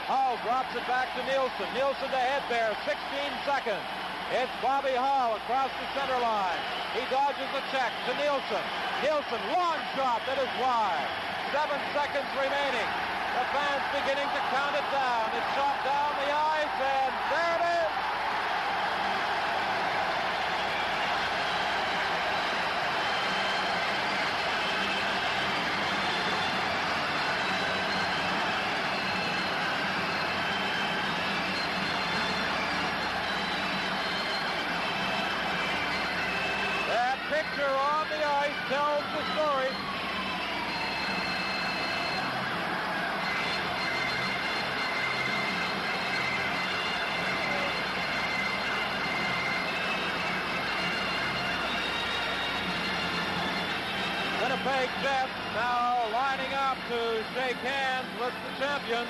Hall drops it back to Nielsen. Nielsen to Hedberg, 16 seconds. It's Bobby Hall across the center line. He dodges a check to Nielsen. Nielsen, long shot that is wide. 7 seconds remaining. The fans beginning to count it down. It's shot down the ice, and there it is. That picture on the ice tells the story. Winnipeg Jets now lining up to shake hands with the champions,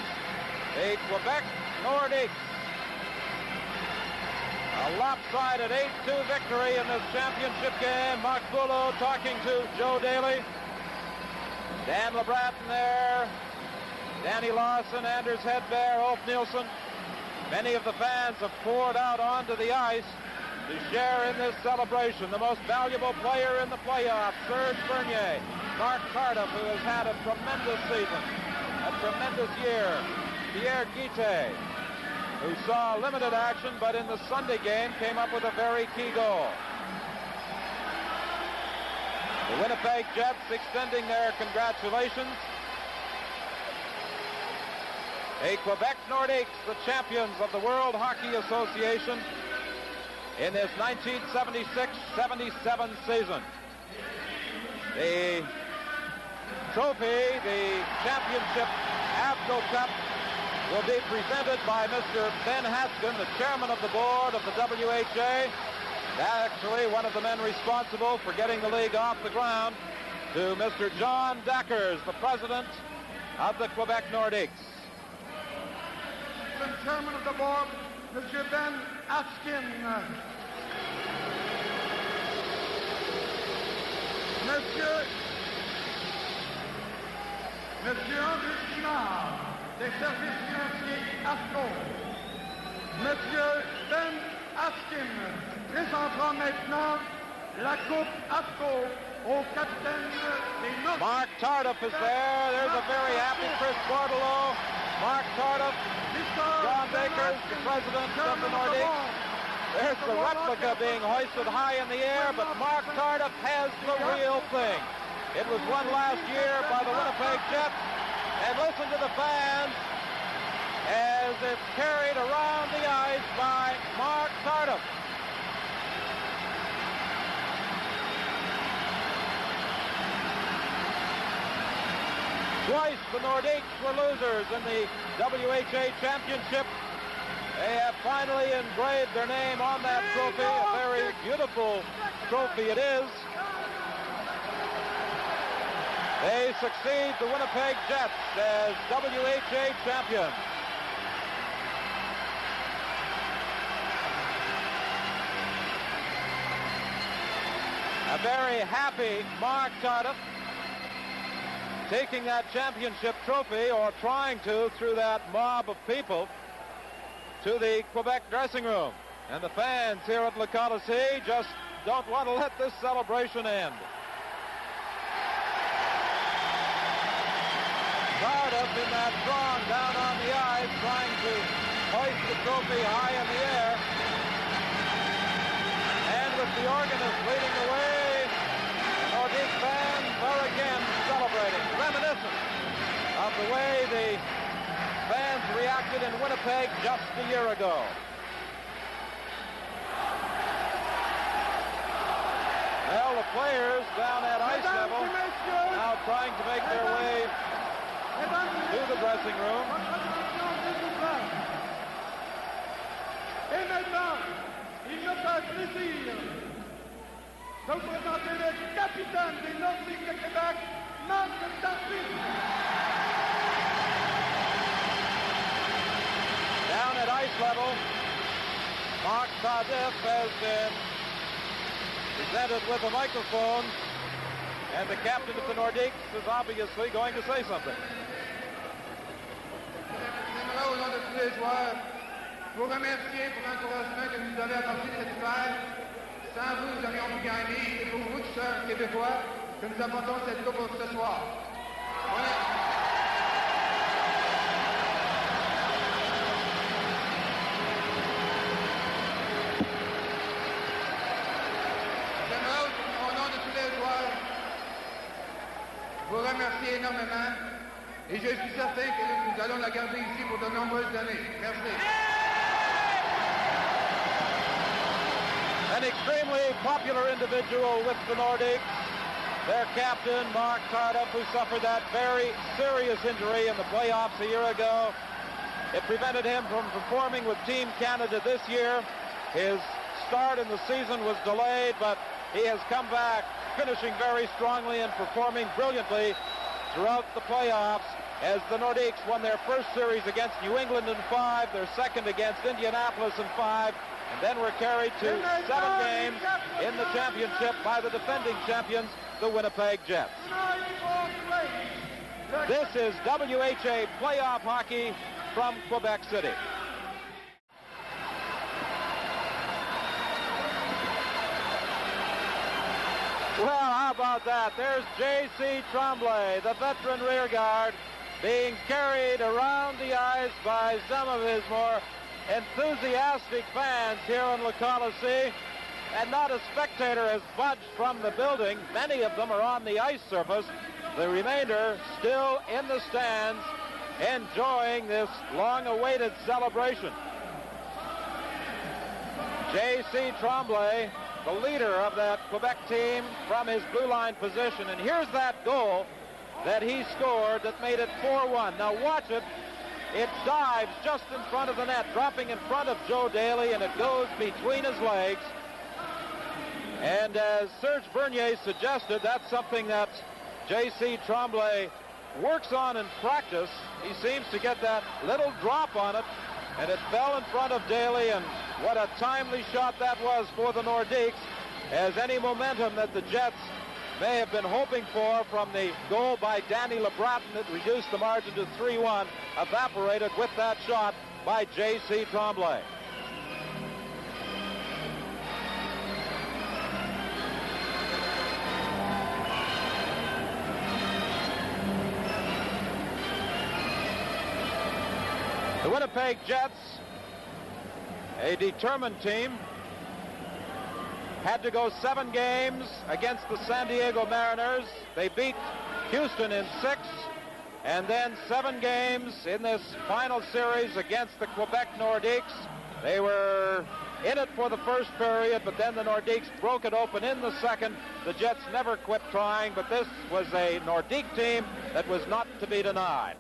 the Quebec Nordiques. A lopsided 8-2 victory in this championship game. Mark Boulot talking to Joe Daly. Dan LeBratton there. Danny Lawson, Anders Hedberg, Ulf Nielsen. Many of the fans have poured out onto the ice to share in this celebration. The most valuable player in the playoffs, Serge Bernier. Mark Cardiff, who has had a tremendous season, a tremendous year. Pierre Guite, who saw limited action, but in the Sunday game came up with a very key goal. The Winnipeg Jets extending their congratulations. A Quebec Nordiques, the champions of the World Hockey Association in this 1976-77 season. The trophy, the championship Avco Cup, will be presented by Mr. Ben Haskin, the chairman of the board of the WHA. Actually, one of the men responsible for getting the league off the ground, to Mr. John Dackers, the president of the Quebec Nordiques. The chairman of the board, Mr. Ben Haskin. Monsieur André Pinard, des services financiers Avco. Monsieur Ben Haskin présentera maintenant la coupe Avco au capitaine des Nordiques. Mark Tardif is there. There's a very happy Chris Bordelot. Mark Tardif, John Dackers, the president of the Nordiques. There's the replica being hoisted high in the air, but Mark Tardif has the real thing. It was won last year by the Winnipeg Jets. And listen to the fans as it's carried around the ice by Mark Tardif. Twice the Nordiques were losers in the WHA Championship. They have finally engraved their name on that trophy. A very beautiful trophy it is. They succeed the Winnipeg Jets as WHA champions. A very happy Mark Tardif taking that championship trophy, or trying to, through that mob of people, to the Quebec dressing room. And the fans here at Le Colisée just don't want to let this celebration end. Tardif in that throng down on the ice, trying to hoist the trophy high in the air. And with the organist leading the way, the Nordiques fans are again celebrating, reminiscent of the way the fans reacted in Winnipeg just a year ago. Well, the players down at ice level now trying to make their way to the dressing room. Et maintenant, il me fait plaisir de vous présenter le capitaine des Nordiques de Québec, Marc Tardif. Down at ice level, Mark Tardif has been presented with a microphone, and the captain of the Nordiques is obviously going to say something. les joueurs, vous remercier pour l'encouragement que vous nous avez apporté cette hiver. Sans vous, nous aurions pu gagner. C'est pour vous, tous sœurs québécois, que nous apportons cette coupe pour ce soir. J'aimerais, au nom de tous les joueurs, vous remercier énormément. Et je suis certain que nous allons la garder ici pour de nombreuses années. Merci. An extremely popular individual with the Nordiques, their captain, Mark Cardiff, who suffered that very serious injury in the playoffs a year ago. It prevented him from performing with Team Canada this year. His start in the season was delayed, but he has come back, finishing very strongly and performing brilliantly throughout the playoffs as the Nordiques won their first series against New England in 5, their second against Indianapolis in 5, and then were carried to 7 games in the championship by the defending champions, the Winnipeg Jets. This is WHA playoff hockey from Quebec City. Well, how about that? There's J.C. Tremblay, the veteran rear guard, being carried around the ice by some of his more enthusiastic fans here in Le Coliseum, and not a spectator has budged from the building. Many of them are on the ice surface. The remainder still in the stands, enjoying this long-awaited celebration. J.C. Tremblay, the leader of that Quebec team, from his blue line position. And here's that goal that he scored that made it 4-1. Now watch it. It dives just in front of the net, dropping in front of Joe Daly, and it goes between his legs. And as Serge Bernier suggested, that's something that J.C. Tremblay works on in practice. He seems to get that little drop on it, and it fell in front of Daly, and what a timely shot that was for the Nordiques, as any momentum that the Jets may have been hoping for from the goal by Danny LeBratton that reduced the margin to 3-1 evaporated with that shot by J.C. Tremblay. The Winnipeg Jets, a determined team, had to go 7 games against the San Diego Mariners. They beat Houston in 6, and then 7 games in this final series against the Quebec Nordiques. They were in it for the first period, but then the Nordiques broke it open in the second. The Jets never quit trying, but this was a Nordique team that was not to be denied.